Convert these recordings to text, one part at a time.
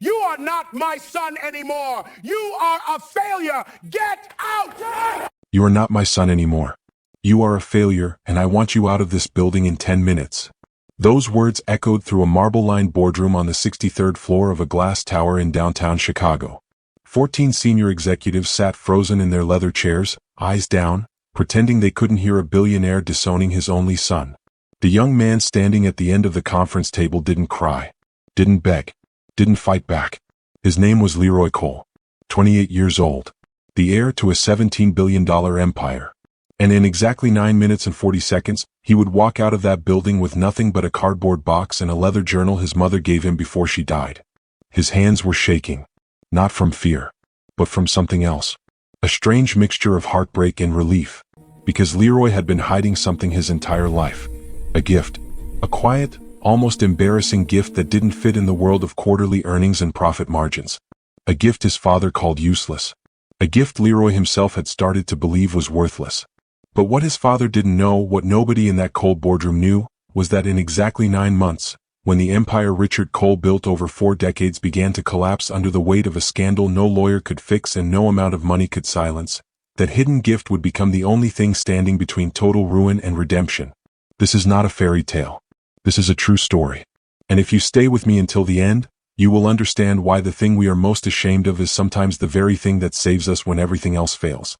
You are not my son anymore. You are a failure. Get out! You are not my son anymore. You are a failure, and I want you out of this building in 10 minutes. Those words echoed through a marble-lined boardroom on the 63rd floor of a glass tower in downtown Chicago. 14 senior executives sat frozen in their leather chairs, eyes down, pretending they couldn't hear a billionaire disowning his only son. The young man standing at the end of the conference table didn't cry, didn't beg, didn't fight back. His name was Leroy Cole, 28 years old, the heir to a $17 billion empire. And in exactly 9 minutes and 40 seconds, he would walk out of that building with nothing but a cardboard box and a leather journal his mother gave him before she died. His hands were shaking, not from fear, but from something else. A strange mixture of heartbreak and relief, because Leroy had been hiding something his entire life. A gift. A quiet, almost embarrassing gift that didn't fit in the world of quarterly earnings and profit margins. A gift his father called useless. A gift Leroy himself had started to believe was worthless. But what his father didn't know, what nobody in that cold boardroom knew, was that in exactly 9 months, when the empire Richard Cole built over 4 decades began to collapse under the weight of a scandal no lawyer could fix and no amount of money could silence, that hidden gift would become the only thing standing between total ruin and redemption. This is not a fairy tale. This is a true story. And if you stay with me until the end, you will understand why the thing we are most ashamed of is sometimes the very thing that saves us when everything else fails.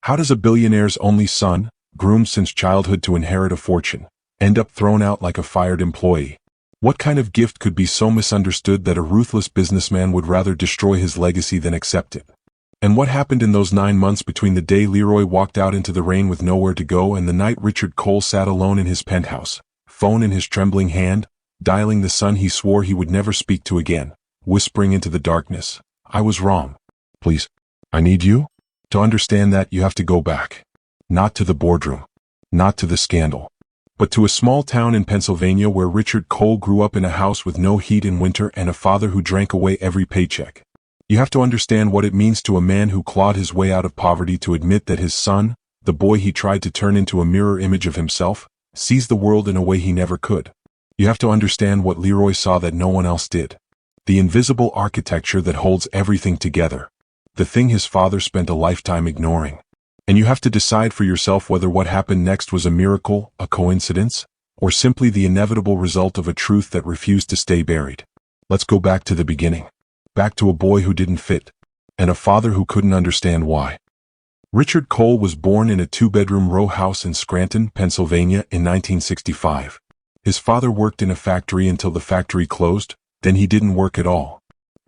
How does a billionaire's only son, groomed since childhood to inherit a fortune, end up thrown out like a fired employee? What kind of gift could be so misunderstood that a ruthless businessman would rather destroy his legacy than accept it? And what happened in those 9 months between the day Leroy walked out into the rain with nowhere to go and the night Richard Cole sat alone in his penthouse, phone in his trembling hand, dialing the son he swore he would never speak to again, whispering into the darkness, "I was wrong. Please, I need you." To understand that, you have to go back. Not to the boardroom. Not to the scandal. But to a small town in Pennsylvania where Richard Cole grew up in a house with no heat in winter and a father who drank away every paycheck. You have to understand what it means to a man who clawed his way out of poverty to admit that his son, the boy he tried to turn into a mirror image of himself, sees the world in a way he never could. You have to understand what Leroy saw that no one else did. The invisible architecture that holds everything together. The thing his father spent a lifetime ignoring. And you have to decide for yourself whether what happened next was a miracle, a coincidence, or simply the inevitable result of a truth that refused to stay buried. Let's go back to the beginning. Back to a boy who didn't fit, and a father who couldn't understand why. Richard Cole was born in a 2-bedroom row house in Scranton, Pennsylvania in 1965. His father worked in a factory until the factory closed, then he didn't work at all.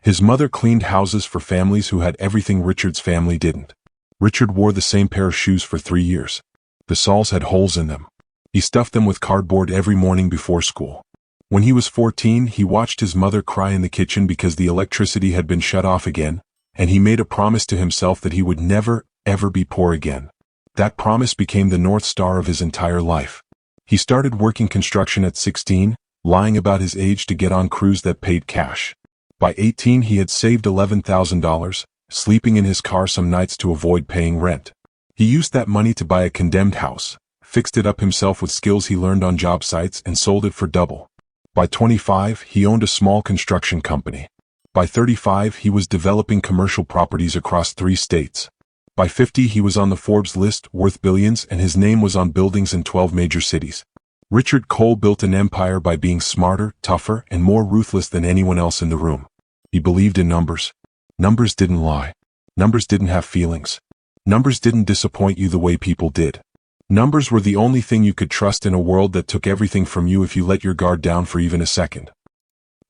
His mother cleaned houses for families who had everything Richard's family didn't. Richard wore the same pair of shoes for 3 years. The soles had holes in them. He stuffed them with cardboard every morning before school. When he was 14, he watched his mother cry in the kitchen because the electricity had been shut off again, and he made a promise to himself that he would never, ever be poor again. That promise became the North Star of his entire life. He started working construction at 16, lying about his age to get on crews that paid cash. By 18 he had saved $11,000, sleeping in his car some nights to avoid paying rent. He used that money to buy a condemned house, fixed it up himself with skills he learned on job sites and sold it for double. By 25 he owned a small construction company. By 35 he was developing commercial properties across 3 states. By 50 he was on the Forbes list, worth billions, and his name was on buildings in 12 major cities. Richard Cole built an empire by being smarter, tougher, and more ruthless than anyone else in the room. He believed in numbers. Numbers didn't lie. Numbers didn't have feelings. Numbers didn't disappoint you the way people did. Numbers were the only thing you could trust in a world that took everything from you if you let your guard down for even a second.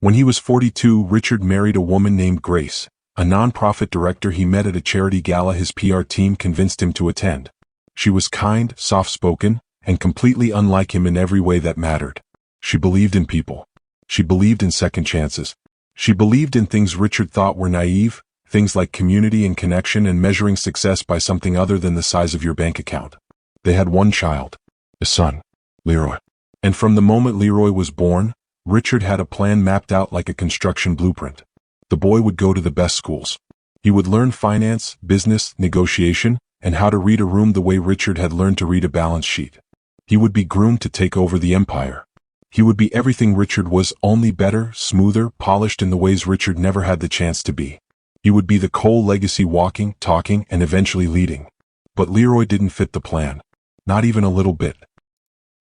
When he was 42, Richard married a woman named Grace, a nonprofit director he met at a charity gala his PR team convinced him to attend. She was kind, soft-spoken, and completely unlike him in every way that mattered. She believed in people. She believed in second chances. She believed in things Richard thought were naive, things like community and connection and measuring success by something other than the size of your bank account. They had one child, a son, Leroy. And from the moment Leroy was born, Richard had a plan mapped out like a construction blueprint. The boy would go to the best schools. He would learn finance, business, negotiation, and how to read a room the way Richard had learned to read a balance sheet. He would be groomed to take over the empire. He would be everything Richard was, only better, smoother, polished in the ways Richard never had the chance to be. He would be the Cole legacy, walking, talking, and eventually leading. But Leroy didn't fit the plan. Not even a little bit.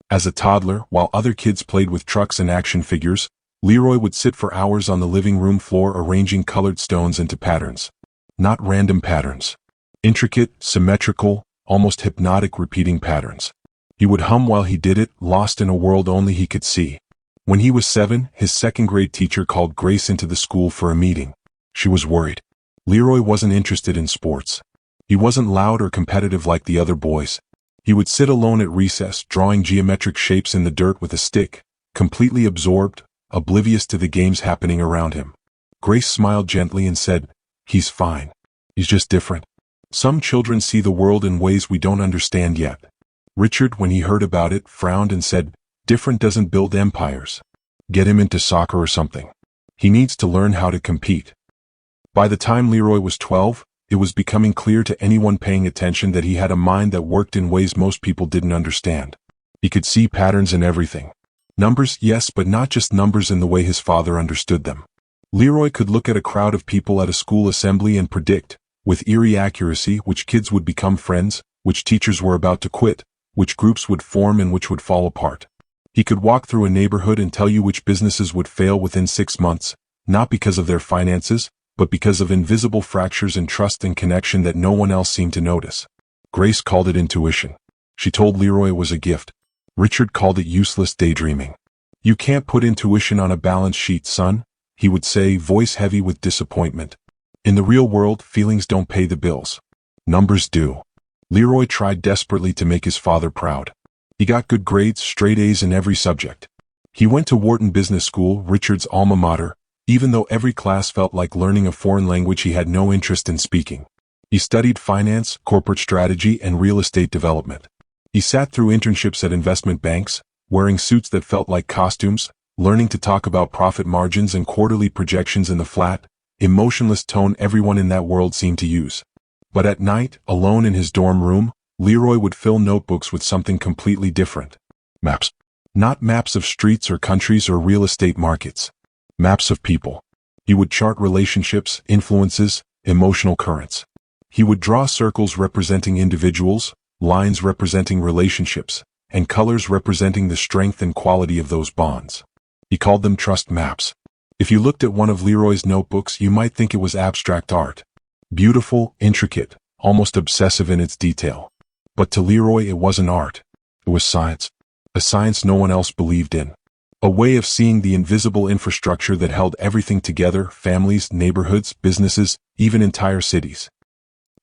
As a toddler, while other kids played with trucks and action figures, Leroy would sit for hours on the living room floor arranging colored stones into patterns. Not random patterns. Intricate, symmetrical, almost hypnotic repeating patterns. He would hum while he did it, lost in a world only he could see. When he was 7, his second-grade teacher called Grace into the school for a meeting. She was worried. Leroy wasn't interested in sports. He wasn't loud or competitive like the other boys. He would sit alone at recess, drawing geometric shapes in the dirt with a stick, completely absorbed, oblivious to the games happening around him. Grace smiled gently and said, "He's fine. He's just different. Some children see the world in ways we don't understand yet." Richard, when he heard about it, frowned and said, "Different doesn't build empires. Get him into soccer or something. He needs to learn how to compete." By the time Leroy was 12, it was becoming clear to anyone paying attention that he had a mind that worked in ways most people didn't understand. He could see patterns in everything. Numbers, yes, but not just numbers in the way his father understood them. Leroy could look at a crowd of people at a school assembly and predict, with eerie accuracy, which kids would become friends, which teachers were about to quit, which groups would form and which would fall apart. He could walk through a neighborhood and tell you which businesses would fail within 6 months, not because of their finances, but because of invisible fractures in trust and connection that no one else seemed to notice. Grace called it intuition. She told Leroy it was a gift. Richard called it useless daydreaming. "You can't put intuition on a balance sheet, son," he would say, voice heavy with disappointment. "In the real world, feelings don't pay the bills. Numbers do." Leroy tried desperately to make his father proud. He got good grades, straight A's in every subject. He went to Wharton Business School, Richard's alma mater, even though every class felt like learning a foreign language he had no interest in speaking. He studied finance, corporate strategy, and real estate development. He sat through internships at investment banks, wearing suits that felt like costumes, learning to talk about profit margins and quarterly projections in the flat, emotionless tone everyone in that world seemed to use. But at night, alone in his dorm room, Leroy would fill notebooks with something completely different. Maps. Not maps of streets or countries or real estate markets. Maps of people. He would chart relationships, influences, emotional currents. He would draw circles representing individuals, lines representing relationships, and colors representing the strength and quality of those bonds. He called them trust maps. If you looked at one of Leroy's notebooks, you might think it was abstract art. Beautiful, intricate, almost obsessive in its detail. But to Leroy it wasn't art. It was science. A science no one else believed in. A way of seeing the invisible infrastructure that held everything together, families, neighborhoods, businesses, even entire cities.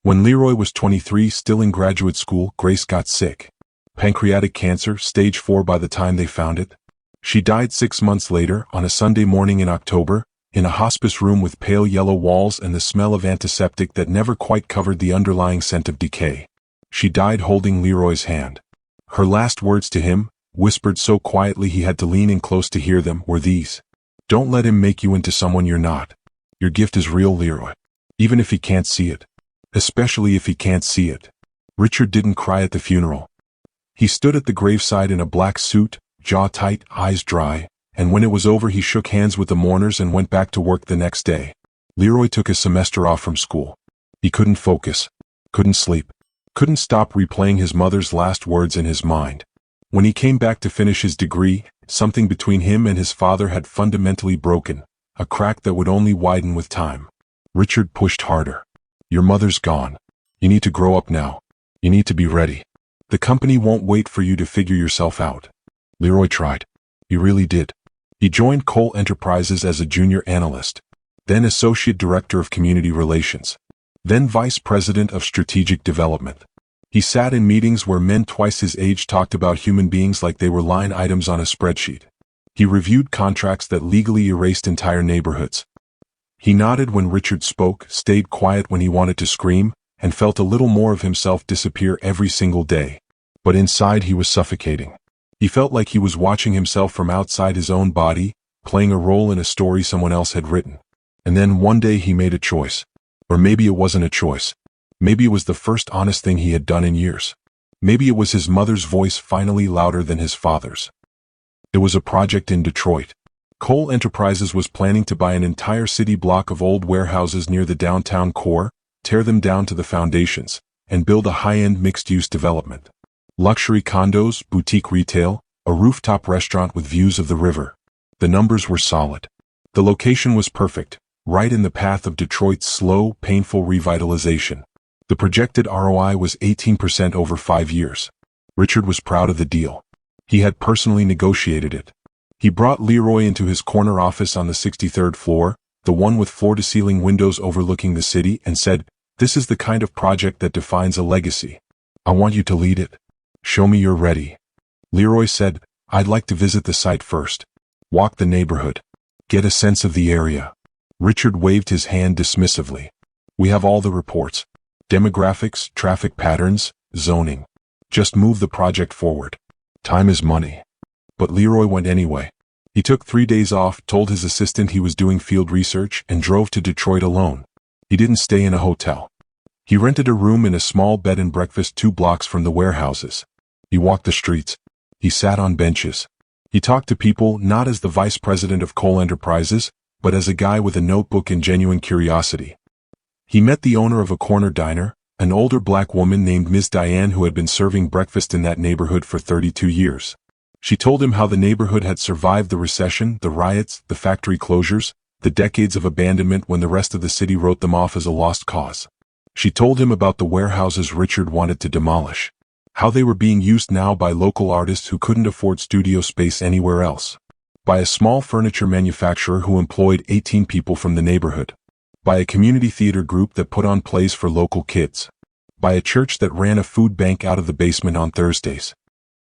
When Leroy was 23, still in graduate school, Grace got sick. Pancreatic cancer, stage 4 by the time they found it. She died 6 months later, on a Sunday morning in October, in a hospice room with pale yellow walls and the smell of antiseptic that never quite covered the underlying scent of decay. She died holding Leroy's hand. Her last words to him, whispered so quietly he had to lean in close to hear them, were these: "Don't let him make you into someone you're not. Your gift is real, Leroy. Even if he can't see it. Especially if he can't see it." Richard didn't cry at the funeral. He stood at the graveside in a black suit, jaw tight, eyes dry, and when it was over he shook hands with the mourners and went back to work the next day. Leroy took a semester off from school. He couldn't focus, couldn't sleep, couldn't stop replaying his mother's last words in his mind. When he came back to finish his degree, something between him and his father had fundamentally broken, a crack that would only widen with time. Richard pushed harder. "Your mother's gone. You need to grow up now. You need to be ready. The company won't wait for you to figure yourself out." Leroy tried. He really did. He joined Cole Enterprises as a junior analyst, then associate director of community relations, then vice president of strategic development. He sat in meetings where men twice his age talked about human beings like they were line items on a spreadsheet. He reviewed contracts that legally erased entire neighborhoods. He nodded when Richard spoke, stayed quiet when he wanted to scream, and felt a little more of himself disappear every single day. But inside he was suffocating. He felt like he was watching himself from outside his own body, playing a role in a story someone else had written. And then one day he made a choice. Or maybe it wasn't a choice. Maybe it was the first honest thing he had done in years. Maybe it was his mother's voice finally louder than his father's. It was a project in Detroit. Cole Enterprises was planning to buy an entire city block of old warehouses near the downtown core, tear them down to the foundations, and build a high-end mixed-use development. Luxury condos, boutique retail, a rooftop restaurant with views of the river. The numbers were solid. The location was perfect, right in the path of Detroit's slow, painful revitalization. The projected ROI was 18% over 5 years. Richard was proud of the deal. He had personally negotiated it. He brought Leroy into his corner office on the 63rd floor, the one with floor-to-ceiling windows overlooking the city, and said, "This is the kind of project that defines a legacy. I want you to lead it. Show me you're ready." Leroy said, "I'd like to visit the site first. Walk the neighborhood. Get a sense of the area." Richard waved his hand dismissively. "We have all the reports. Demographics, traffic patterns, zoning. Just move the project forward. Time is money." But Leroy went anyway. He took 3 days off, told his assistant he was doing field research, and drove to Detroit alone. He didn't stay in a hotel. He rented a room in a small bed and breakfast 2 blocks from the warehouses. He walked the streets. He sat on benches. He talked to people not as the vice president of Cole Enterprises, but as a guy with a notebook and genuine curiosity. He met the owner of a corner diner, an older black woman named Ms. Diane who had been serving breakfast in that neighborhood for 32 years. She told him how the neighborhood had survived the recession, the riots, the factory closures, the decades of abandonment when the rest of the city wrote them off as a lost cause. She told him about the warehouses Richard wanted to demolish, how they were being used now by local artists who couldn't afford studio space anywhere else, by a small furniture manufacturer who employed 18 people from the neighborhood, by a community theater group that put on plays for local kids, by a church that ran a food bank out of the basement on Thursdays.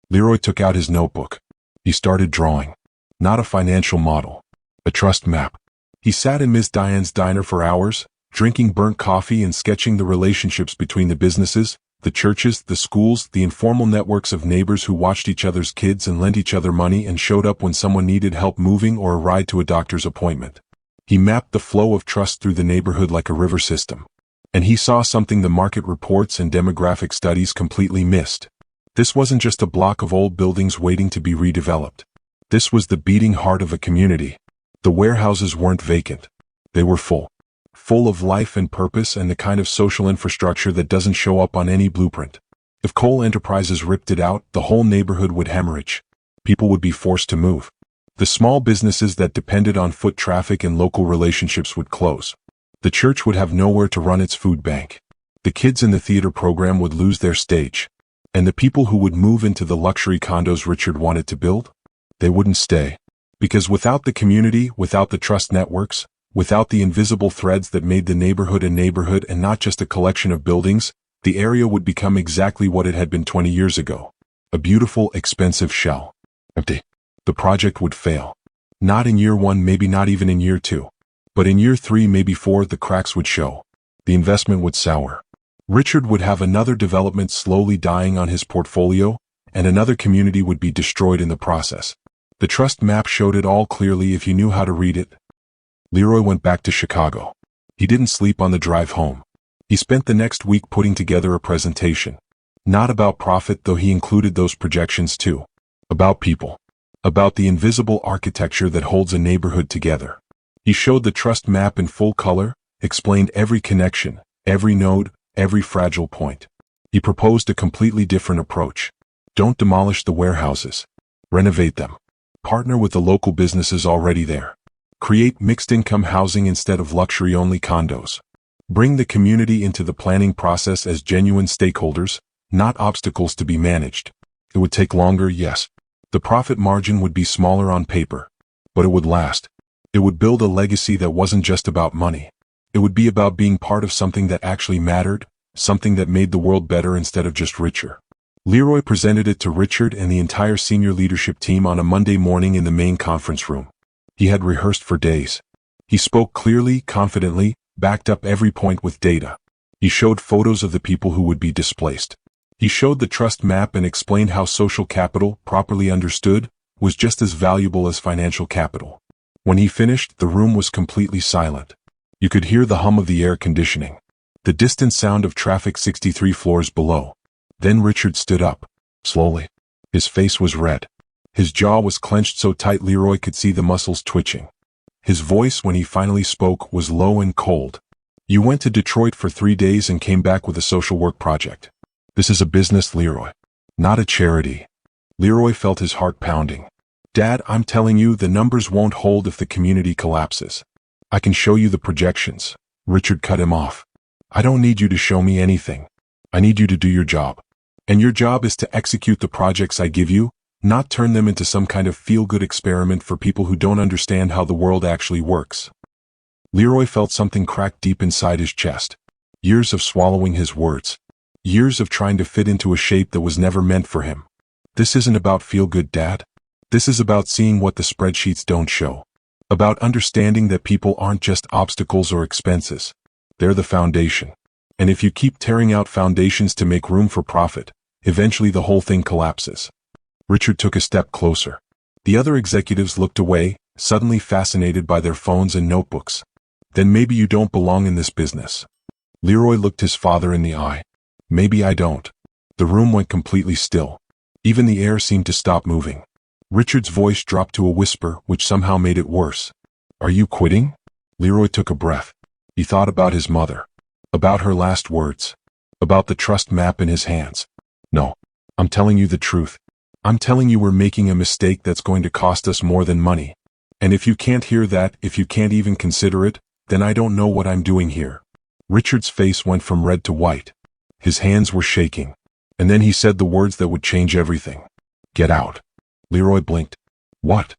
Leroy took out his notebook. He started drawing. Not a financial model. A trust map. He sat in Ms. Diane's diner for hours, drinking burnt coffee and sketching the relationships between the businesses, the churches, the schools, the informal networks of neighbors who watched each other's kids and lent each other money and showed up when someone needed help moving or a ride to a doctor's appointment. He mapped the flow of trust through the neighborhood like a river system. And he saw something the market reports and demographic studies completely missed. This wasn't just a block of old buildings waiting to be redeveloped. This was the beating heart of a community. The warehouses weren't vacant. They were full. Full of life and purpose and the kind of social infrastructure that doesn't show up on any blueprint. If Cole Enterprises ripped it out, the whole neighborhood would hemorrhage. People would be forced to move. The small businesses that depended on foot traffic and local relationships would close. The church would have nowhere to run its food bank. The kids in the theater program would lose their stage. And the people who would move into the luxury condos Richard wanted to build? They wouldn't stay. Because without the community, without the trust networks, without the invisible threads that made the neighborhood a neighborhood and not just a collection of buildings, the area would become exactly what it had been 20 years ago. A beautiful, expensive shell. Empty. The project would fail. Not in year 1, maybe not even in year 2. But in year 3, maybe 4, the cracks would show. The investment would sour. Richard would have another development slowly dying on his portfolio, and another community would be destroyed in the process. The trust map showed it all clearly if you knew how to read it. Leroy went back to Chicago. He didn't sleep on the drive home. He spent the next week putting together a presentation. Not about profit, though he included those projections too. About people. About the invisible architecture that holds a neighborhood together. He showed the trust map in full color, explained every connection, every node, every fragile point. He proposed a completely different approach. Don't demolish the warehouses. Renovate them. Partner with the local businesses already there. Create mixed-income housing instead of luxury-only condos. Bring the community into the planning process as genuine stakeholders, not obstacles to be managed. It would take longer, yes. The profit margin would be smaller on paper. But it would last. It would build a legacy that wasn't just about money. It would be about being part of something that actually mattered, something that made the world better instead of just richer. Leroy presented it to Richard and the entire senior leadership team on a Monday morning in the main conference room. He had rehearsed for days. He spoke clearly, confidently, backed up every point with data. He showed photos of the people who would be displaced. He showed the trust map and explained how social capital, properly understood, was just as valuable as financial capital. When he finished, the room was completely silent. You could hear the hum of the air conditioning, the distant sound of traffic 63 floors below. Then Richard stood up, slowly. His face was red. His jaw was clenched so tight Leroy could see the muscles twitching. His voice, when he finally spoke, was low and cold. You went to Detroit for 3 days and came back with a social work project. This is a business, Leroy, not a charity. Leroy felt his heart pounding. Dad, I'm telling you, the numbers won't hold if the community collapses. I can show you the projections. Richard cut him off. I don't need you to show me anything. I need you to do your job. And your job is to execute the projects I give you, not turn them into some kind of feel-good experiment for people who don't understand how the world actually works. Leroy felt something crack deep inside his chest. Years of swallowing his words. Years of trying to fit into a shape that was never meant for him. This isn't about feel-good, Dad. This is about seeing what the spreadsheets don't show. About understanding that people aren't just obstacles or expenses. They're the foundation. And if you keep tearing out foundations to make room for profit, eventually the whole thing collapses. Richard took a step closer. The other executives looked away, suddenly fascinated by their phones and notebooks. Then maybe you don't belong in this business. Leroy looked his father in the eye. Maybe I don't. The room went completely still. Even the air seemed to stop moving. Richard's voice dropped to a whisper, which somehow made it worse. Are you quitting? Leroy took a breath. He thought about his mother. About her last words. About the trust map in his hands. No. I'm telling you the truth. I'm telling you we're making a mistake that's going to cost us more than money. And if you can't hear that, if you can't even consider it, then I don't know what I'm doing here. Richard's face went from red to white. His hands were shaking. And then he said the words that would change everything. Get out. Leroy blinked. What?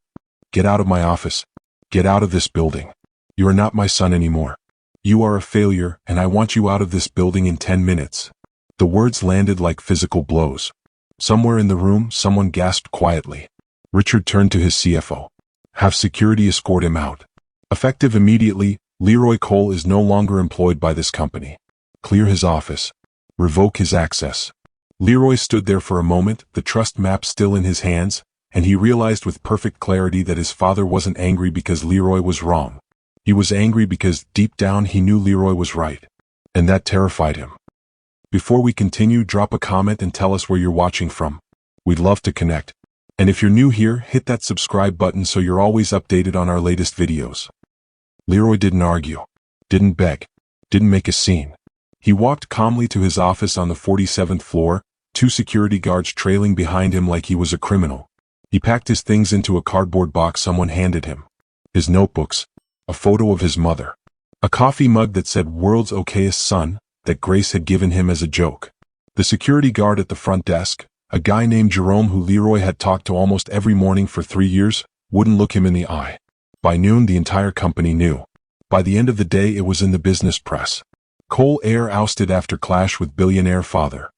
Get out of my office. Get out of this building. You are not my son anymore. You are a failure, and I want you out of this building in 10 minutes. The words landed like physical blows. Somewhere in the room, someone gasped quietly. Richard turned to his CFO. Have security escort him out. Effective immediately, Leroy Cole is no longer employed by this company. Clear his office. Revoke his access. Leroy stood there for a moment, the trust map still in his hands, and he realized with perfect clarity that his father wasn't angry because Leroy was wrong. He was angry because, deep down, he knew Leroy was right. And that terrified him. Before we continue, drop a comment and tell us where you're watching from. We'd love to connect. And if you're new here, hit that subscribe button so you're always updated on our latest videos. Leroy didn't argue. Didn't beg. Didn't make a scene. He walked calmly to his office on the 47th floor, 2 security guards trailing behind him like he was a criminal. He packed his things into a cardboard box someone handed him. His notebooks. A photo of his mother. A coffee mug that said "World's Okayest Son," that Grace had given him as a joke. The security guard at the front desk, a guy named Jerome who Leroy had talked to almost every morning for 3 years, wouldn't look him in the eye. By noon, the entire company knew. By the end of the day, it was in the business press. Cole heir ousted after clash with billionaire father.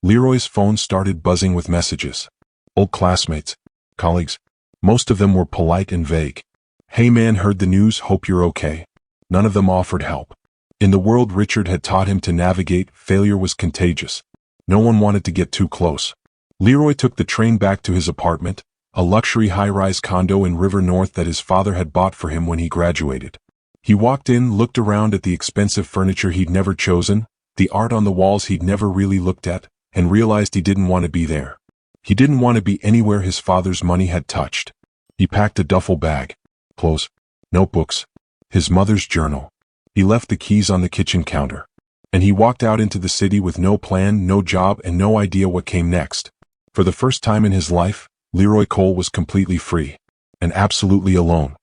Leroy's phone started buzzing with messages. Old classmates. Colleagues. Most of them were polite and vague. Hey man, heard the news, hope you're okay. None of them offered help. In the world Richard had taught him to navigate, failure was contagious. No one wanted to get too close. Leroy took the train back to his apartment, a luxury high-rise condo in River North that his father had bought for him when he graduated. He walked in, looked around at the expensive furniture he'd never chosen, the art on the walls he'd never really looked at, and realized he didn't want to be there. He didn't want to be anywhere his father's money had touched. He packed a duffel bag. Clothes. Notebooks. His mother's journal. He left the keys on the kitchen counter. And he walked out into the city with no plan, no job, and no idea what came next. For the first time in his life, Leroy Cole was completely free. And absolutely alone.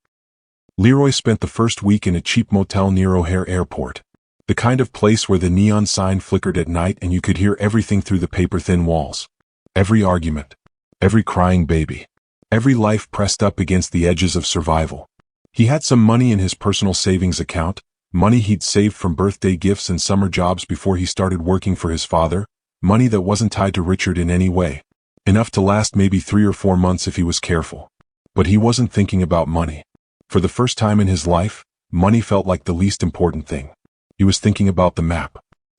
Leroy spent the first week in a cheap motel near O'Hare Airport. The kind of place where the neon sign flickered at night and you could hear everything through the paper-thin walls. Every argument. Every crying baby. Every life pressed up against the edges of survival. He had some money in his personal savings account, money he'd saved from birthday gifts and summer jobs before he started working for his father, money that wasn't tied to Richard in any way. Enough to last maybe 3 or 4 months if he was careful. But he wasn't thinking about money. For the first time in his life, money felt like the least important thing. He was thinking about the map.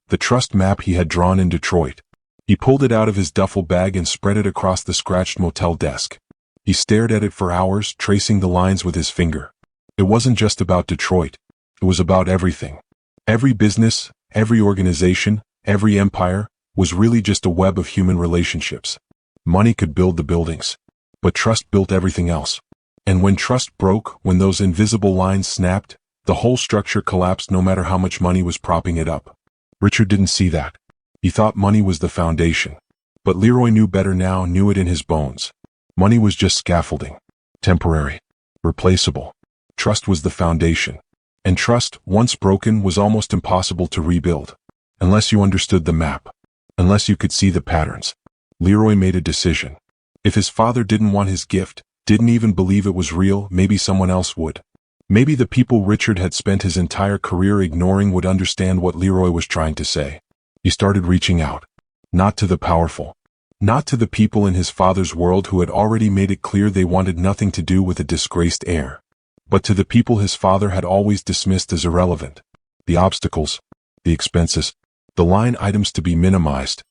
The trust map he had drawn in Detroit. He pulled it out of his duffel bag and spread it across the scratched motel desk. He stared at it for hours, tracing the lines with his finger. It wasn't just about Detroit. It was about everything. Every business, every organization, every empire, was really just a web of human relationships. Money could build the buildings. But trust built everything else. And when trust broke, when those invisible lines snapped, the whole structure collapsed no matter how much money was propping it up. Richard didn't see that. He thought money was the foundation. But Leroy knew better now, knew it in his bones. Money was just scaffolding. Temporary. Replaceable. Trust was the foundation. And trust, once broken, was almost impossible to rebuild. Unless you understood the map. Unless you could see the patterns. Leroy made a decision. If his father didn't want his gift, didn't even believe it was real, maybe someone else would. Maybe the people Richard had spent his entire career ignoring would understand what Leroy was trying to say. He started reaching out. Not to the powerful. Not to the people in his father's world who had already made it clear they wanted nothing to do with a disgraced heir. But to the people his father had always dismissed as irrelevant. The obstacles. The expenses. The line items to be minimized.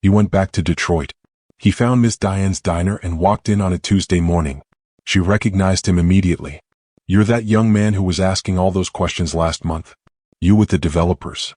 He went back to Detroit. He found Miss Diane's diner and walked in on a Tuesday morning. She recognized him immediately. "You're that young man who was asking all those questions last month? You with the developers?"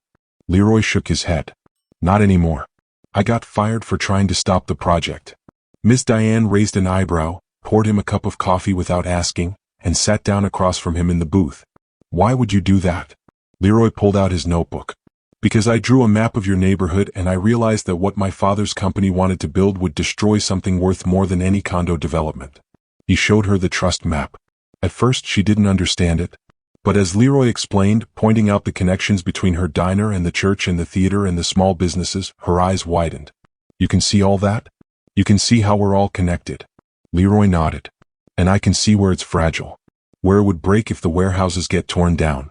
Leroy shook his head. "Not anymore. I got fired for trying to stop the project." Miss Diane raised an eyebrow, poured him a cup of coffee without asking, and sat down across from him in the booth. "Why would you do that?" Leroy pulled out his notebook. "Because I drew a map of your neighborhood and I realized that what my father's company wanted to build would destroy something worth more than any condo development." He showed her the trust map. At first she didn't understand it. But as Leroy explained, pointing out the connections between her diner and the church and the theater and the small businesses, her eyes widened. "You can see all that? You can see how we're all connected?" Leroy nodded. "And I can see where it's fragile. Where it would break if the warehouses get torn down."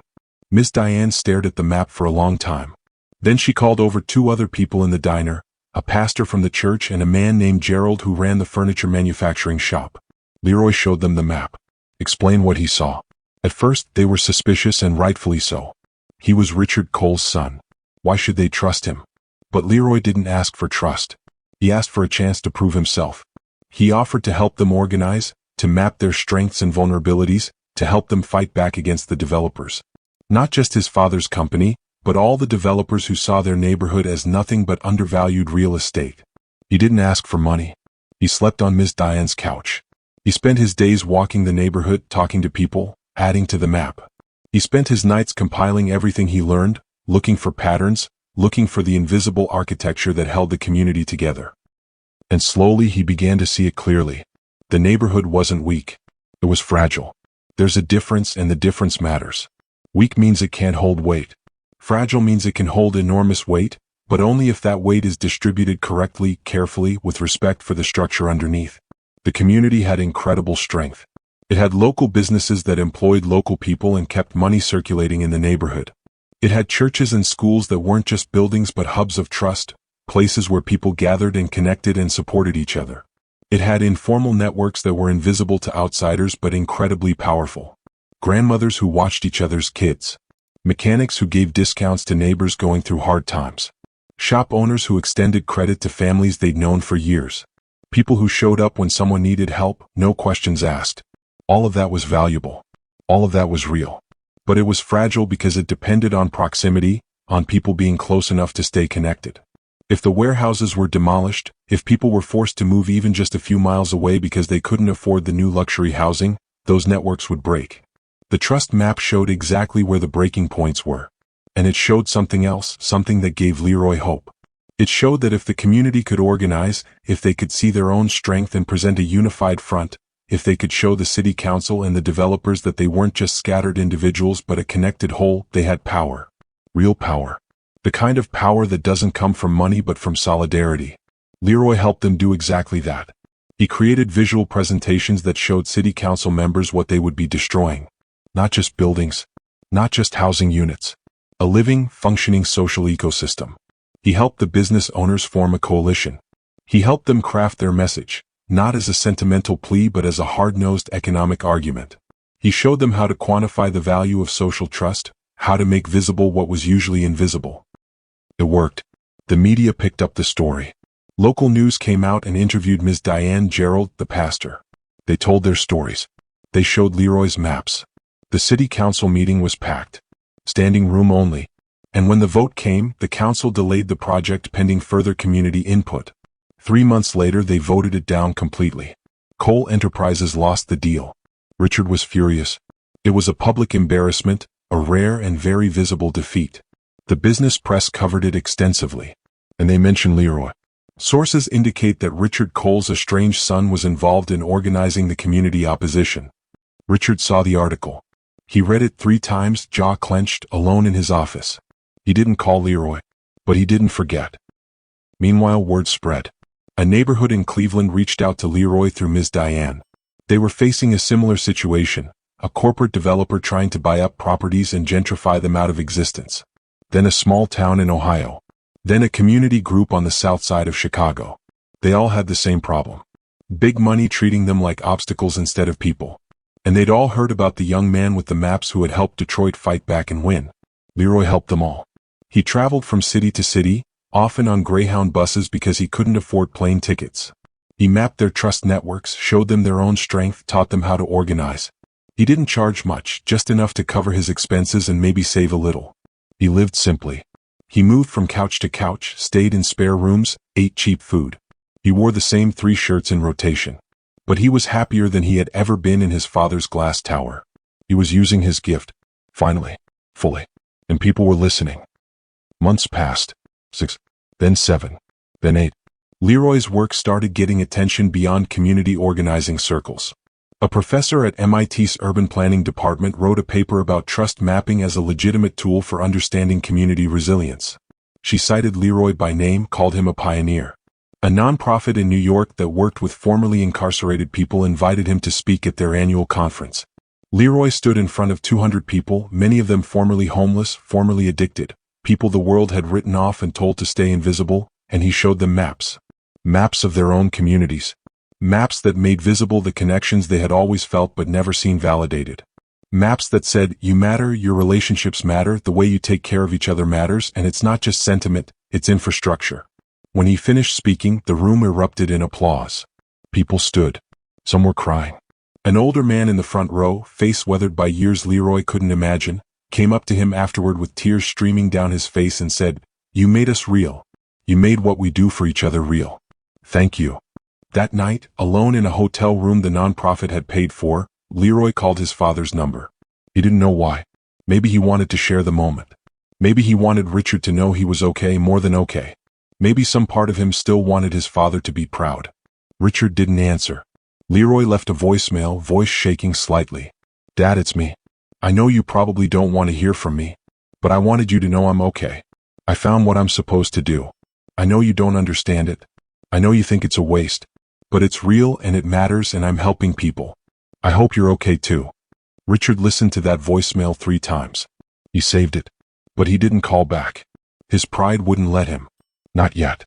Miss Diane stared at the map for a long time. Then she called over two other people in the diner, a pastor from the church and a man named Gerald who ran the furniture manufacturing shop. Leroy showed them the map. Explained what he saw. At first, they were suspicious, and rightfully so. He was Richard Cole's son. Why should they trust him? But Leroy didn't ask for trust. He asked for a chance to prove himself. He offered to help them organize, to map their strengths and vulnerabilities, to help them fight back against the developers. Not just his father's company, but all the developers who saw their neighborhood as nothing but undervalued real estate. He didn't ask for money. He slept on Miss Diane's couch. He spent his days walking the neighborhood, talking to people, adding to the map. He spent his nights compiling everything he learned, looking for patterns, looking for the invisible architecture that held the community together. And slowly he began to see it clearly. The neighborhood wasn't weak. It was fragile. There's a difference, and the difference matters. Weak means it can't hold weight. Fragile means it can hold enormous weight, but only if that weight is distributed correctly, carefully, with respect for the structure underneath. The community had incredible strength. It had local businesses that employed local people and kept money circulating in the neighborhood. It had churches and schools that weren't just buildings but hubs of trust, places where people gathered and connected and supported each other. It had informal networks that were invisible to outsiders but incredibly powerful. Grandmothers who watched each other's kids. Mechanics who gave discounts to neighbors going through hard times. Shop owners who extended credit to families they'd known for years. People who showed up when someone needed help, no questions asked. All of that was valuable. All of that was real. But it was fragile because it depended on proximity, on people being close enough to stay connected. If the warehouses were demolished, if people were forced to move even just a few miles away because they couldn't afford the new luxury housing, those networks would break. The trust map showed exactly where the breaking points were. And it showed something else, something that gave Leroy hope. It showed that if the community could organize, if they could see their own strength and present a unified front, if they could show the city council and the developers that they weren't just scattered individuals but a connected whole, they had power. Real power. The kind of power that doesn't come from money but from solidarity. Leroy helped them do exactly that. He created visual presentations that showed city council members what they would be destroying. Not just buildings. Not just housing units. A living, functioning social ecosystem. He helped the business owners form a coalition. He helped them craft their message, not as a sentimental plea but as a hard-nosed economic argument. He showed them how to quantify the value of social trust, how to make visible what was usually invisible. It worked. The media picked up the story. Local news came out and interviewed Ms. Diane Gerald, the pastor. They told their stories. They showed Leroy's maps. The city council meeting was packed. Standing room only. And when the vote came, the council delayed the project pending further community input. 3 months later they voted it down completely. Cole Enterprises lost the deal. Richard was furious. It was a public embarrassment, a rare and very visible defeat. The business press covered it extensively. And they mentioned Leroy. Sources indicate that Richard Cole's estranged son was involved in organizing the community opposition. Richard saw the article. He read it 3 times, jaw clenched, alone in his office. He didn't call Leroy, but he didn't forget. Meanwhile, word spread. A neighborhood in Cleveland reached out to Leroy through Ms. Diane. They were facing a similar situation, a corporate developer trying to buy up properties and gentrify them out of existence. Then a small town in Ohio. Then a community group on the south side of Chicago. They all had the same problem. Big money treating them like obstacles instead of people. And they'd all heard about the young man with the maps who had helped Detroit fight back and win. Leroy helped them all. He traveled from city to city, often on Greyhound buses because he couldn't afford plane tickets. He mapped their trust networks, showed them their own strength, taught them how to organize. He didn't charge much, just enough to cover his expenses and maybe save a little. He lived simply. He moved from couch to couch, stayed in spare rooms, ate cheap food. He wore the same 3 shirts in rotation. But he was happier than he had ever been in his father's glass tower. He was using his gift. Finally. Fully. And people were listening. Months passed. 6. Then 7. Then 8. Leroy's work started getting attention beyond community organizing circles. A professor at MIT's urban planning department wrote a paper about trust mapping as a legitimate tool for understanding community resilience. She cited Leroy by name, called him a pioneer. A nonprofit in New York that worked with formerly incarcerated people invited him to speak at their annual conference. Leroy stood in front of 200 people, many of them formerly homeless, formerly addicted, people the world had written off and told to stay invisible, and he showed them maps. Maps of their own communities. Maps that made visible the connections they had always felt but never seen validated. Maps that said, you matter, your relationships matter, the way you take care of each other matters, and it's not just sentiment, it's infrastructure. When he finished speaking, the room erupted in applause. People stood. Some were crying. An older man in the front row, face weathered by years Leroy couldn't imagine, came up to him afterward with tears streaming down his face and said, "You made us real. You made what we do for each other real. Thank you." That night, alone in a hotel room the nonprofit had paid for, Leroy called his father's number. He didn't know why. Maybe he wanted to share the moment. Maybe he wanted Richard to know he was okay, more than okay. Maybe some part of him still wanted his father to be proud. Richard didn't answer. Leroy left a voicemail, voice shaking slightly. "Dad, it's me. I know you probably don't want to hear from me, but I wanted you to know I'm okay. I found what I'm supposed to do. I know you don't understand it. I know you think it's a waste. But it's real and it matters and I'm helping people. I hope you're okay too." Richard listened to that voicemail 3 times. He saved it. But he didn't call back. His pride wouldn't let him. Not yet.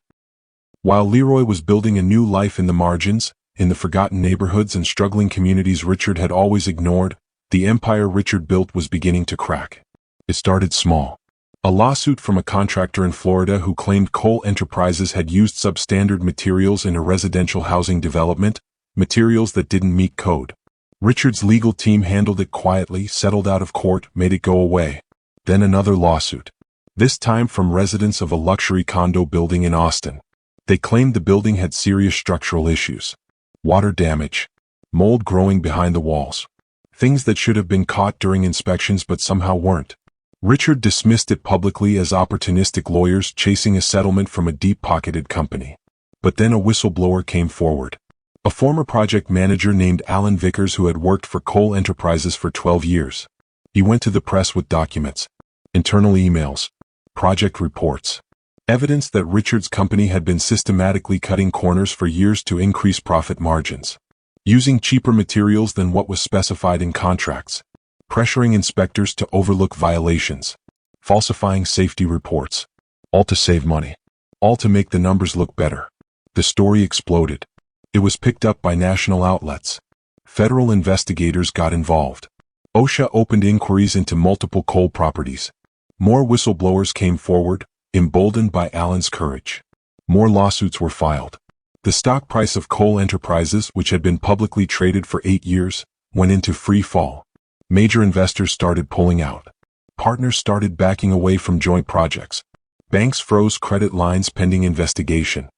While Leroy was building a new life in the margins, in the forgotten neighborhoods and struggling communities Richard had always ignored, the empire Richard built was beginning to crack. It started small. A lawsuit from a contractor in Florida who claimed Cole Enterprises had used substandard materials in a residential housing development, materials that didn't meet code. Richard's legal team handled it quietly, settled out of court, made it go away. Then another lawsuit. This time from residents of a luxury condo building in Austin. They claimed the building had serious structural issues. Water damage. Mold growing behind the walls. Things that should have been caught during inspections but somehow weren't. Richard dismissed it publicly as opportunistic lawyers chasing a settlement from a deep-pocketed company. But then a whistleblower came forward. A former project manager named Alan Vickers who had worked for Cole Enterprises for 12 years. He went to the press with documents, internal emails, project reports, evidence that Richard's company had been systematically cutting corners for years to increase profit margins, using cheaper materials than what was specified in contracts, pressuring inspectors to overlook violations, falsifying safety reports, all to save money, all to make the numbers look better. The story exploded. It was picked up by national outlets. Federal investigators got involved. OSHA opened inquiries into multiple Cole properties. More whistleblowers came forward, emboldened by Alan's courage. More lawsuits were filed. The stock price of Cole Enterprises, which had been publicly traded for 8 years, went into free fall. Major investors started pulling out. Partners started backing away from joint projects. Banks froze credit lines pending investigation.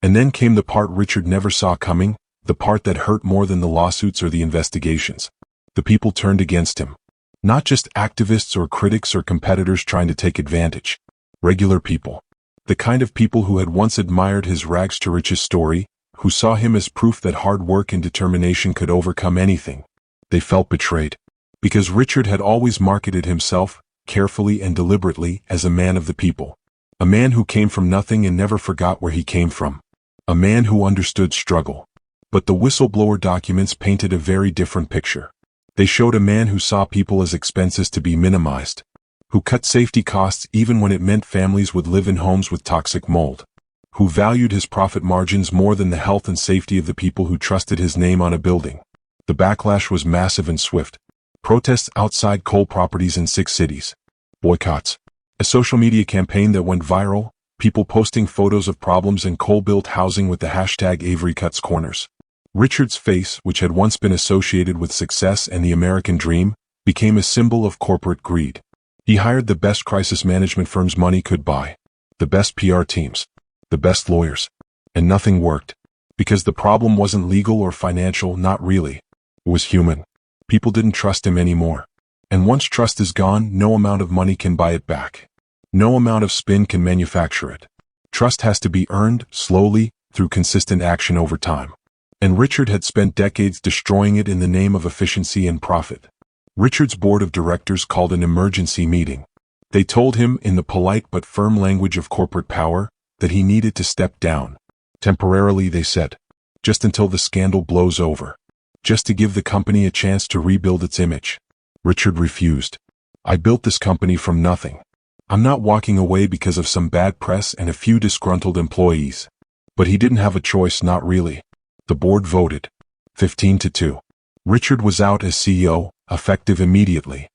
And then came the part Richard never saw coming. The part that hurt more than the lawsuits or the investigations. The people turned against him. Not just activists or critics or competitors trying to take advantage. Regular people. The kind of people who had once admired his rags to riches story, who saw him as proof that hard work and determination could overcome anything. They felt betrayed. Because Richard had always marketed himself, carefully and deliberately, as a man of the people. A man who came from nothing and never forgot where he came from. A man who understood struggle. But the whistleblower documents painted a very different picture. They showed a man who saw people as expenses to be minimized. Who cut safety costs even when it meant families would live in homes with toxic mold. Who valued his profit margins more than the health and safety of the people who trusted his name on a building. The backlash was massive and swift. Protests outside Cole properties in 6 cities. Boycotts. A social media campaign that went viral, people posting photos of problems in Cole-built housing with the hashtag Avery Cuts Corners. Richard's face, which had once been associated with success and the American dream, became a symbol of corporate greed. He hired the best crisis management firms money could buy. The best PR teams. The best lawyers. And nothing worked. Because the problem wasn't legal or financial, not really. It was human. People didn't trust him anymore. And once trust is gone, no amount of money can buy it back. No amount of spin can manufacture it. Trust has to be earned, slowly, through consistent action over time. And Richard had spent decades destroying it in the name of efficiency and profit. Richard's board of directors called an emergency meeting. They told him, in the polite but firm language of corporate power, that he needed to step down. Temporarily, they said. Just until the scandal blows over. Just to give the company a chance to rebuild its image. Richard refused. I built this company from nothing. I'm not walking away because of some bad press and a few disgruntled employees. But he didn't have a choice, not really. The board voted. 15-2. Richard was out as CEO, effective immediately.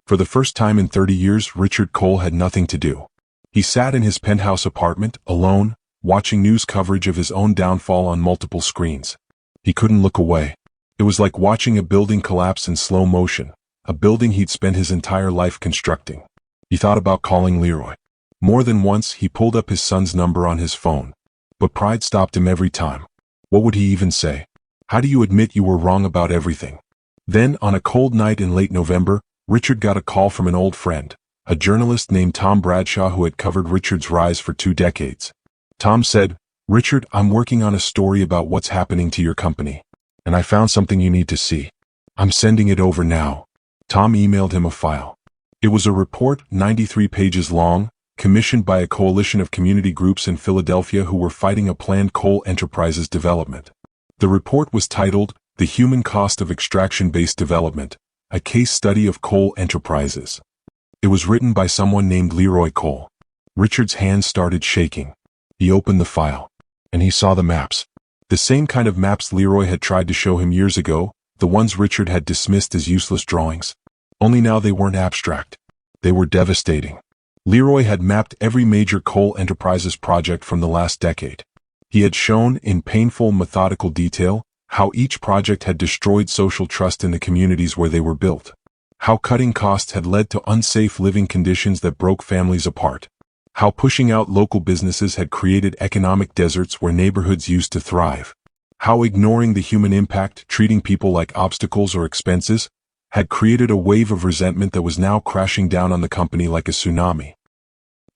For the first time in 30 years, Richard Cole had nothing to do. He sat in his penthouse apartment, alone, watching news coverage of his own downfall on multiple screens. He couldn't look away. It was like watching a building collapse in slow motion, a building he'd spent his entire life constructing. He thought about calling Leroy. More than once, he pulled up his son's number on his phone. But pride stopped him every time. What would he even say? How do you admit you were wrong about everything? Then, on a cold night in late November, Richard got a call from an old friend, a journalist named Tom Bradshaw who had covered Richard's rise for 2 decades. Tom said, "Richard, I'm working on a story about what's happening to your company. And I found something you need to see. I'm sending it over now." Tom emailed him a file. It was a report, 93 pages long, commissioned by a coalition of community groups in Philadelphia who were fighting a planned coal enterprises development. The report was titled, "The Human Cost of Extraction-Based Development, a Case Study of Coal Enterprises." It was written by someone named Leroy Cole. Richard's hands started shaking. He opened the file. And he saw the maps. The same kind of maps Leroy had tried to show him years ago, the ones Richard had dismissed as useless drawings. Only now they weren't abstract. They were devastating. Leroy had mapped every major coal enterprises project from the last decade. He had shown, in painful, methodical detail, how each project had destroyed social trust in the communities where they were built. How cutting costs had led to unsafe living conditions that broke families apart. How pushing out local businesses had created economic deserts where neighborhoods used to thrive. How ignoring the human impact, treating people like obstacles or expenses, had created a wave of resentment that was now crashing down on the company like a tsunami.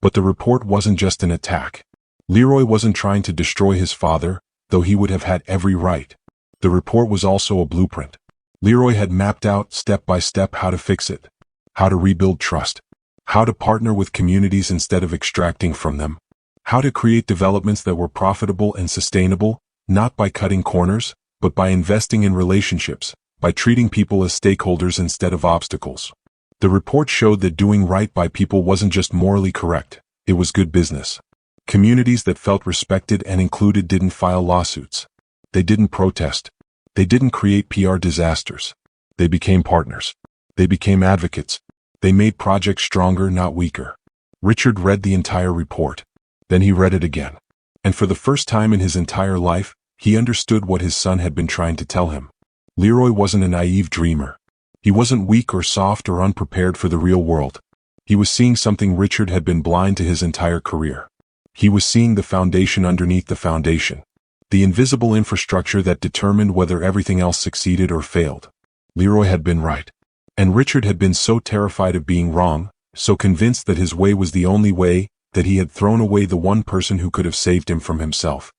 But the report wasn't just an attack. Leroy wasn't trying to destroy his father, though he would have had every right. The report was also a blueprint. Leroy had mapped out, step by step, how to fix it. How to rebuild trust. How to partner with communities instead of extracting from them. How to create developments that were profitable and sustainable, not by cutting corners, but by investing in relationships, by treating people as stakeholders instead of obstacles. The report showed that doing right by people wasn't just morally correct, it was good business. Communities that felt respected and included didn't file lawsuits. They didn't protest. They didn't create PR disasters. They became partners. They became advocates. They made projects stronger, not weaker. Richard read the entire report. Then he read it again. And for the first time in his entire life, he understood what his son had been trying to tell him. Leroy wasn't a naive dreamer. He wasn't weak or soft or unprepared for the real world. He was seeing something Richard had been blind to his entire career. He was seeing the foundation underneath the foundation. The invisible infrastructure that determined whether everything else succeeded or failed. Leroy had been right. And Richard had been so terrified of being wrong, so convinced that his way was the only way, that he had thrown away the one person who could have saved him from himself.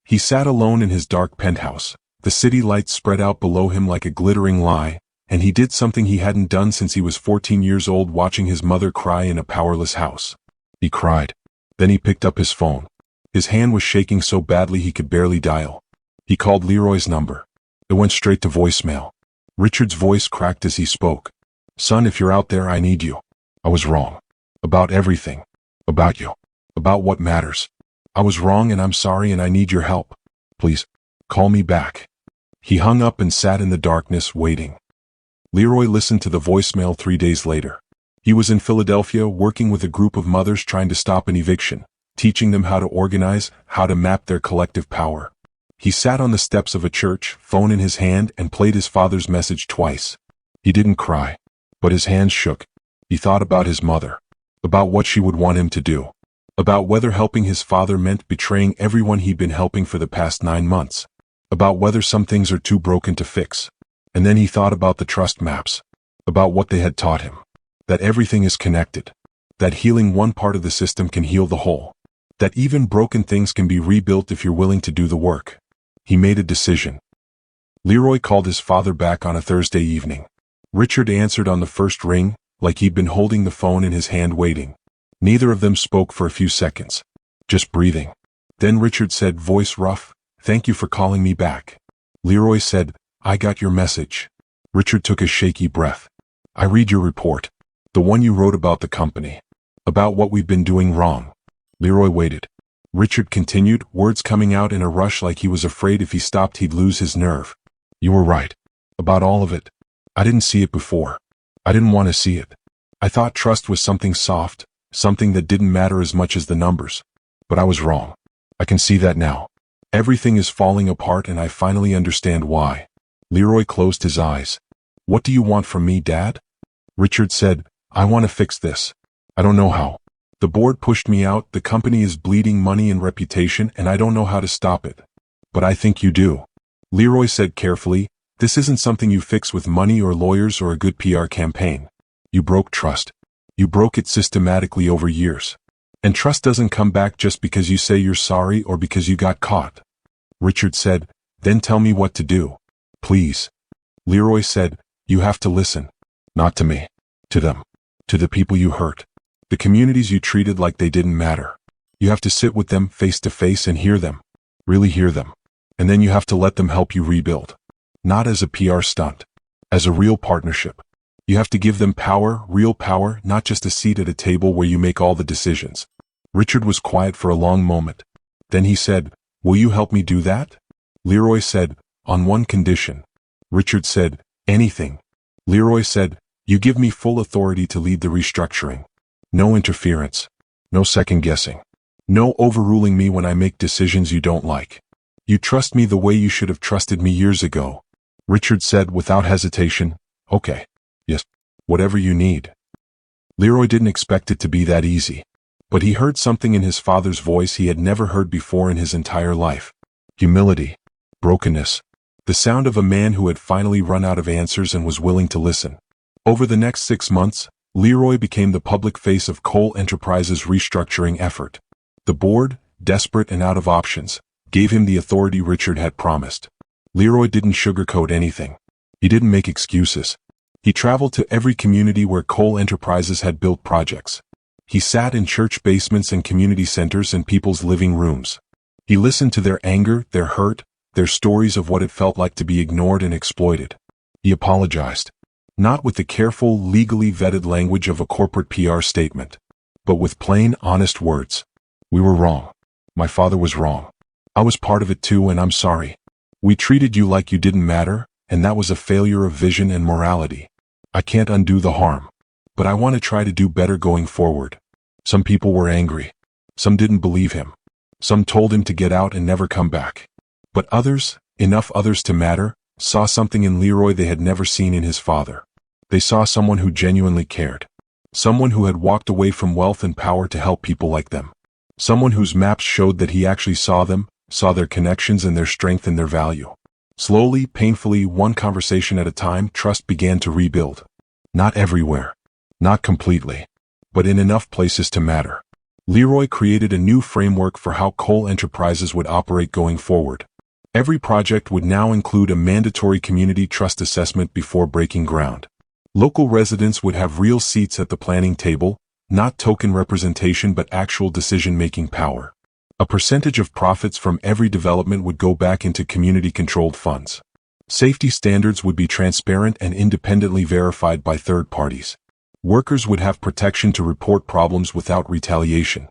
He sat alone in his dark penthouse, the city lights spread out below him like a glittering lie, and he did something he hadn't done since he was 14 years old, watching his mother cry in a powerless house. He cried. Then he picked up his phone. His hand was shaking so badly he could barely dial. He called Leroy's number. It went straight to voicemail. Richard's voice cracked as he spoke. Son, if you're out there, I need you. I was wrong. About everything. About you. About what matters. I was wrong and I'm sorry and I need your help. Please, call me back. He hung up and sat in the darkness, waiting. Leroy listened to the voicemail 3 days later. He was in Philadelphia working with a group of mothers trying to stop an eviction, teaching them how to organize, how to map their collective power. He sat on the steps of a church, phone in his hand, and played his father's message twice. He didn't cry, but his hands shook. He thought about his mother, about what she would want him to do, about whether helping his father meant betraying everyone he'd been helping for the past 9 months, about whether some things are too broken to fix. And then he thought about the trust maps, about what they had taught him, that everything is connected, that healing one part of the system can heal the whole, that even broken things can be rebuilt if you're willing to do the work. He made a decision. Leroy called his father back on a Thursday evening. Richard answered on the first ring, like he'd been holding the phone in his hand waiting. Neither of them spoke for a few seconds, just breathing. Then Richard said, voice rough, "Thank you for calling me back." Leroy said, "I got your message." Richard took a shaky breath. "I read your report. The one you wrote about the company. About what we've been doing wrong." Leroy waited. Richard continued, words coming out in a rush like he was afraid if he stopped he'd lose his nerve. "You were right. About all of it. I didn't see it before. I didn't want to see it. I thought trust was something soft, something that didn't matter as much as the numbers. But I was wrong. I can see that now. Everything is falling apart and I finally understand why." Leroy closed his eyes. "What do you want from me, Dad?" Richard said, "I want to fix this. I don't know how. The board pushed me out, the company is bleeding money and reputation, and I don't know how to stop it. But I think you do." Leroy said carefully, "This isn't something you fix with money or lawyers or a good PR campaign. You broke trust. You broke it systematically over years. And trust doesn't come back just because you say you're sorry or because you got caught." Richard said, "Then tell me what to do. Please." Leroy said, "You have to listen. Not to me. To them. To the people you hurt. The communities you treated like they didn't matter. You have to sit with them face to face and hear them. Really hear them. And then you have to let them help you rebuild. Not as a PR stunt. As a real partnership. You have to give them power, real power, not just a seat at a table where you make all the decisions." Richard was quiet for a long moment. Then he said, "Will you help me do that?" Leroy said, "On one condition." Richard said, "Anything." Leroy said, "You give me full authority to lead the restructuring. No interference. No second guessing. No overruling me when I make decisions you don't like. You trust me the way you should have trusted me years ago." Richard said without hesitation, "Okay. Yes. Whatever you need." Leroy didn't expect it to be that easy. But he heard something in his father's voice he had never heard before in his entire life. Humility. Brokenness. The sound of a man who had finally run out of answers and was willing to listen. Over the next 6 months, Leroy became the public face of Cole Enterprises' restructuring effort. The board, desperate and out of options, gave him the authority Richard had promised. Leroy didn't sugarcoat anything. He didn't make excuses. He traveled to every community where Cole Enterprises had built projects. He sat in church basements and community centers and people's living rooms. He listened to their anger, their hurt, their stories of what it felt like to be ignored and exploited. He apologized. Not with the careful, legally vetted language of a corporate PR statement, but with plain, honest words. "We were wrong. My father was wrong. I was part of it too and I'm sorry. We treated you like you didn't matter, and that was a failure of vision and morality. I can't undo the harm. But I want to try to do better going forward." Some people were angry. Some didn't believe him. Some told him to get out and never come back. But others, enough others to matter, saw something in Leroy they had never seen in his father. They saw someone who genuinely cared. Someone who had walked away from wealth and power to help people like them. Someone whose maps showed that he actually saw them, saw their connections and their strength and their value. Slowly, painfully, one conversation at a time, trust began to rebuild. Not everywhere. Not completely. But in enough places to matter. Leroy created a new framework for how Cole Enterprises would operate going forward. Every project would now include a mandatory community trust assessment before breaking ground. Local residents would have real seats at the planning table, not token representation but actual decision-making power. A percentage of profits from every development would go back into community-controlled funds. Safety standards would be transparent and independently verified by third parties. Workers would have protection to report problems without retaliation.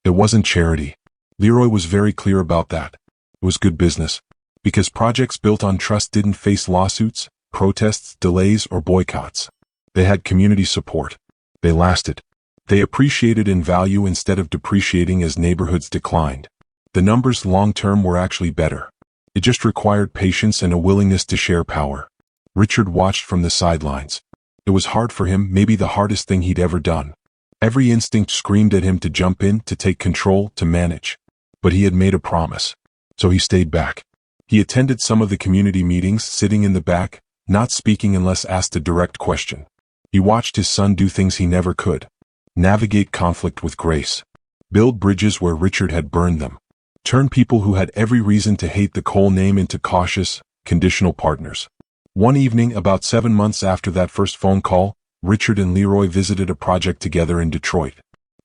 It wasn't charity. Leroy was very clear about that. It was good business. Because projects built on trust didn't face lawsuits, protests, delays, or boycotts. They had community support. They lasted. They appreciated in value instead of depreciating as neighborhoods declined. The numbers long-term were actually better. It just required patience and a willingness to share power. Richard watched from the sidelines. It was hard for him, maybe the hardest thing he'd ever done. Every instinct screamed at him to jump in, to take control, to manage. But he had made a promise. So he stayed back. He attended some of the community meetings, sitting in the back, not speaking unless asked a direct question. He watched his son do things he never could. Navigate conflict with grace. Build bridges where Richard had burned them. Turn people who had every reason to hate the Cole name into cautious, conditional partners. One evening, about 7 months after that first phone call, Richard and Leroy visited a project together in Detroit.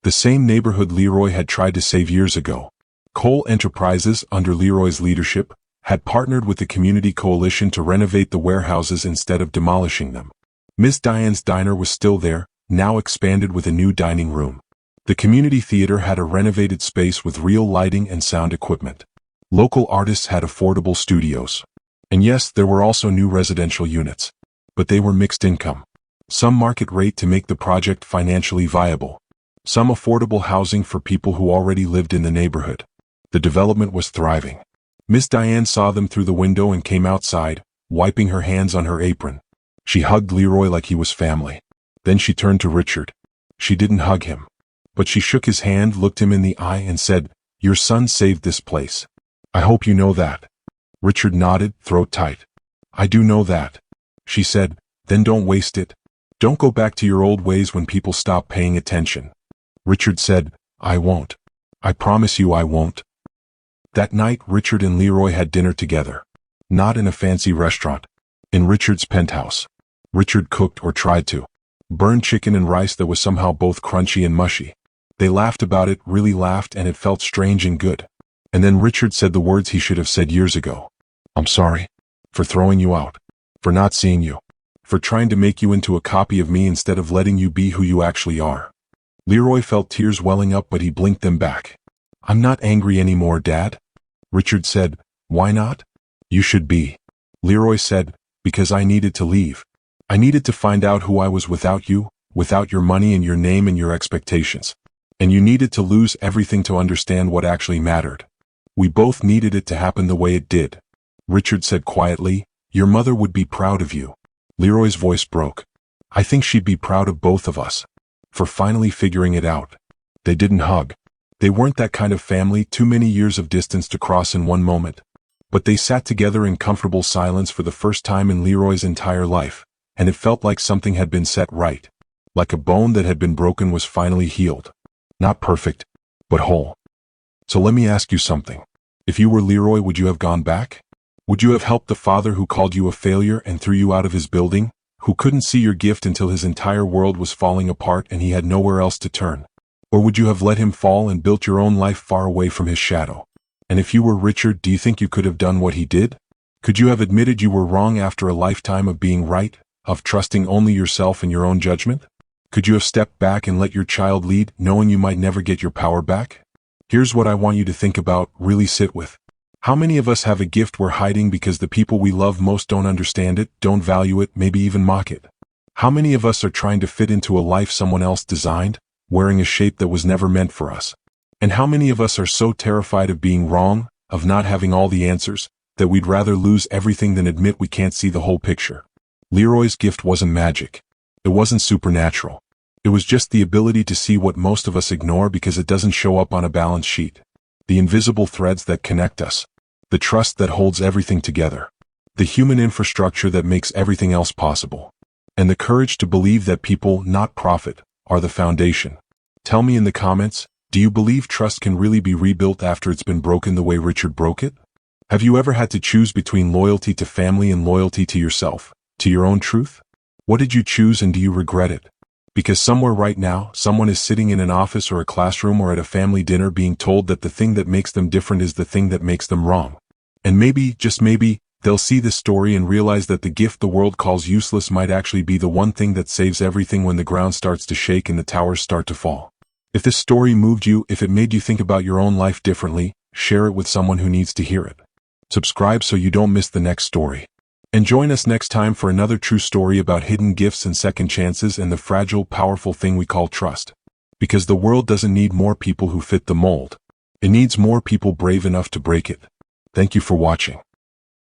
The same neighborhood Leroy had tried to save years ago. Cole Enterprises, under Leroy's leadership, had partnered with the community coalition to renovate the warehouses instead of demolishing them. Miss Diane's diner was still there, now expanded with a new dining room. The community theater had a renovated space with real lighting and sound equipment. Local artists had affordable studios. And yes, there were also new residential units. But they were mixed income. Some market rate to make the project financially viable. Some affordable housing for people who already lived in the neighborhood. The development was thriving. Miss Diane saw them through the window and came outside, wiping her hands on her apron. She hugged Leroy like he was family. Then she turned to Richard. She didn't hug him. But she shook his hand, looked him in the eye and said, "Your son saved this place. I hope you know that." Richard nodded, throat tight. "I do know that." She said, "Then don't waste it. Don't go back to your old ways when people stop paying attention." Richard said, "I won't. I promise you I won't." That night, Richard and Leroy had dinner together. Not in a fancy restaurant. In Richard's penthouse. Richard cooked, or tried to. Burned chicken and rice that was somehow both crunchy and mushy. They laughed about it, really laughed, and it felt strange and good. And then Richard said the words he should have said years ago. "I'm sorry. For throwing you out. For not seeing you. For trying to make you into a copy of me instead of letting you be who you actually are." Leroy felt tears welling up, but he blinked them back. "I'm not angry anymore, Dad." Richard said, "Why not?" "You should be." Leroy said, "Because I needed to leave. I needed to find out who I was without you, without your money and your name and your expectations. And you needed to lose everything to understand what actually mattered. We both needed it to happen the way it did." Richard said quietly, "Your mother would be proud of you." Leroy's voice broke. "I think she'd be proud of both of us. For finally figuring it out." They didn't hug. They weren't that kind of family, too many years of distance to cross in one moment. But they sat together in comfortable silence for the first time in Leroy's entire life, and it felt like something had been set right. Like a bone that had been broken was finally healed. Not perfect, but whole. So let me ask you something. If you were Leroy, would you have gone back? Would you have helped the father who called you a failure and threw you out of his building, who couldn't see your gift until his entire world was falling apart and he had nowhere else to turn? Or would you have let him fall and built your own life far away from his shadow? And if you were Richard, do you think you could have done what he did? Could you have admitted you were wrong after a lifetime of being right, of trusting only yourself and your own judgment? Could you have stepped back and let your child lead, knowing you might never get your power back? Here's what I want you to think about, really sit with. How many of us have a gift we're hiding because the people we love most don't understand it, don't value it, maybe even mock it? How many of us are trying to fit into a life someone else designed, wearing a shape that was never meant for us? And how many of us are so terrified of being wrong, of not having all the answers, that we'd rather lose everything than admit we can't see the whole picture? Leroy's gift wasn't magic. It wasn't supernatural. It was just the ability to see what most of us ignore because it doesn't show up on a balance sheet. The invisible threads that connect us. The trust that holds everything together. The human infrastructure that makes everything else possible. And the courage to believe that people, not profit, are the foundation. Tell me in the comments, do you believe trust can really be rebuilt after it's been broken the way Richard broke it? Have you ever had to choose between loyalty to family and loyalty to yourself, to your own truth? What did you choose and do you regret it? Because somewhere right now, someone is sitting in an office or a classroom or at a family dinner being told that the thing that makes them different is the thing that makes them wrong. And maybe, just maybe, they'll see this story and realize that the gift the world calls useless might actually be the one thing that saves everything when the ground starts to shake and the towers start to fall. If this story moved you, if it made you think about your own life differently, share it with someone who needs to hear it. Subscribe so you don't miss the next story. And join us next time for another true story about hidden gifts and second chances and the fragile, powerful thing we call trust. Because the world doesn't need more people who fit the mold. It needs more people brave enough to break it. Thank you for watching.